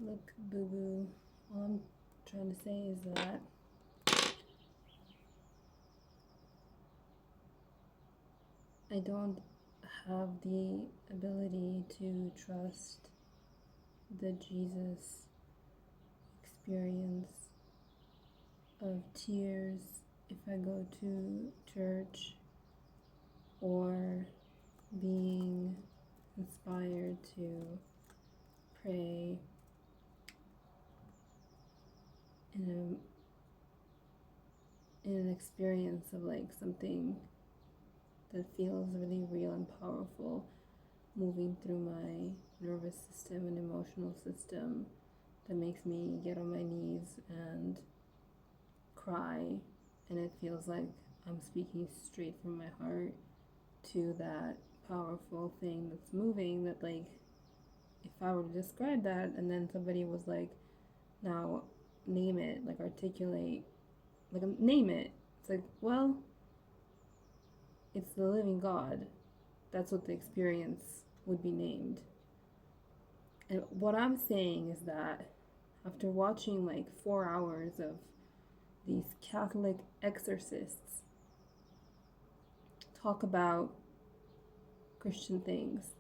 Look, boo boo. All I'm trying to say is that I don't have the ability to trust the Jesus experience of tears if I go to church or being inspired to pray in an experience of like something that feels really real and powerful moving through my nervous system and emotional system that makes me get on my knees and cry, and it feels like I'm speaking straight from my heart to that powerful thing that's moving. That, like, if I were to describe that and then somebody was like, now name it, like articulate, like name it, it's like, well, it's the living God. That's what the experience would be named. And what I'm saying is that after watching like 4 hours of these Catholic exorcists talk about Christian things,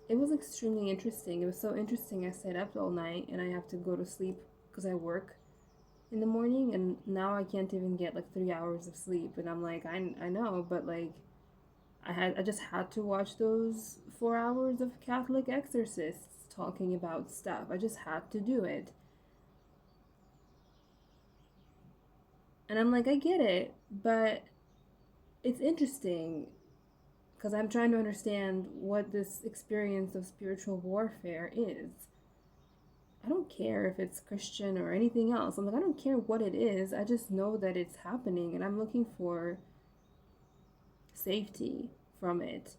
it was extremely interesting. It was so interesting. I stayed up all night and I have to go to sleep because I work in the morning, and now I can't even get like 3 hours of sleep. And I'm like, I know, but like I just had to watch those 4 hours of Catholic exorcists talking about stuff. I just had to do it. And I'm like, I get it, but it's interesting because I'm trying to understand what this experience of spiritual warfare is. I don't care if it's Christian or anything else. I'm like, I don't care what it is. I just know that it's happening and I'm looking for safety from it,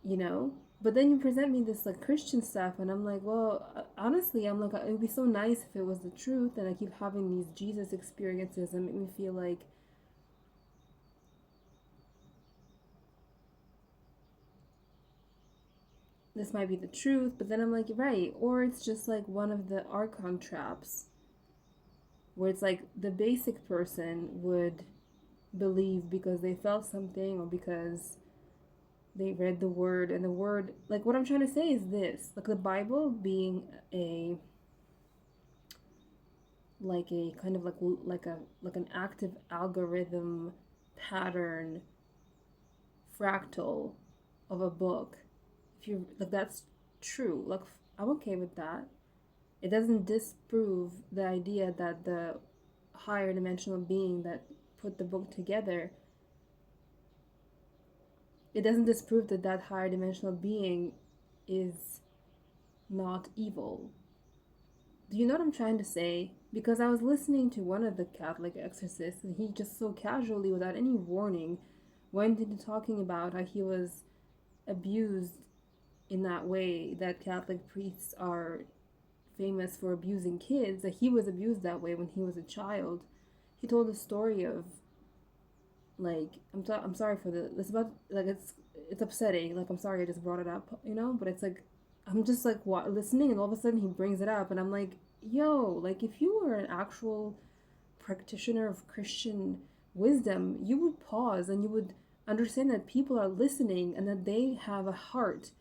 you know? But then you present me this like Christian stuff and I'm like, well, honestly, I'm like, it would be so nice if it was the truth. And I keep having these Jesus experiences that make me feel like this might be the truth, but then I'm like, right. Or it's just like one of the Archon traps where it's like the basic person would believe because they felt something or because they read the word, and the word, like, what I'm trying to say is this, like the Bible being a like a kind of like an active algorithm pattern fractal of a book. If you like, that's true. Like, I'm okay with that. It doesn't disprove the idea that the higher dimensional being that put the book together, it doesn't disprove that that higher dimensional being is not evil. Do you know what I'm trying to say? Because I was listening to one of the Catholic exorcists and he just so casually, without any warning, went into talking about how he was abused in that way that Catholic priests are famous for abusing kids, that he was abused that way when he was a child. He told a story of like, I'm sorry for the, it's about like, it's upsetting, like, I'm sorry I just brought it up, you know, but it's like, I'm just like listening and all of a sudden he brings it up and I'm like, yo, like, if you were an actual practitioner of Christian wisdom, you would pause and you would understand that people are listening and that they have a heart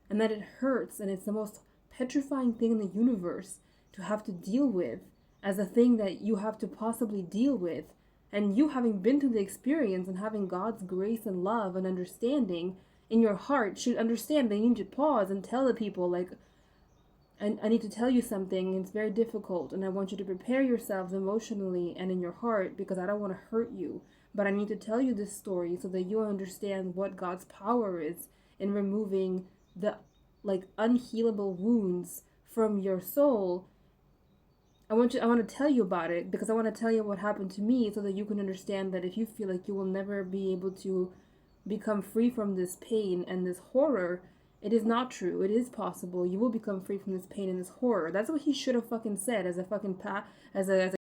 and that it hurts and it's the most petrifying thing in the universe to have to deal with as a thing that you have to possibly deal with. And you having been through the experience and having God's grace and love and understanding in your heart should understand that you need to pause and tell the people, like, I need to tell you something, it's very difficult, and I want you to prepare yourselves emotionally and in your heart because I don't want to hurt you. But I need to tell you this story so that you understand what God's power is in removing the like unhealable wounds from your soul. I want to tell you about it because I want to tell you what happened to me so that you can understand that if you feel like you will never be able to become free from this pain and this horror, it is not true. It is possible. You will become free from this pain and this horror. That's what he should have fucking said as a fucking as a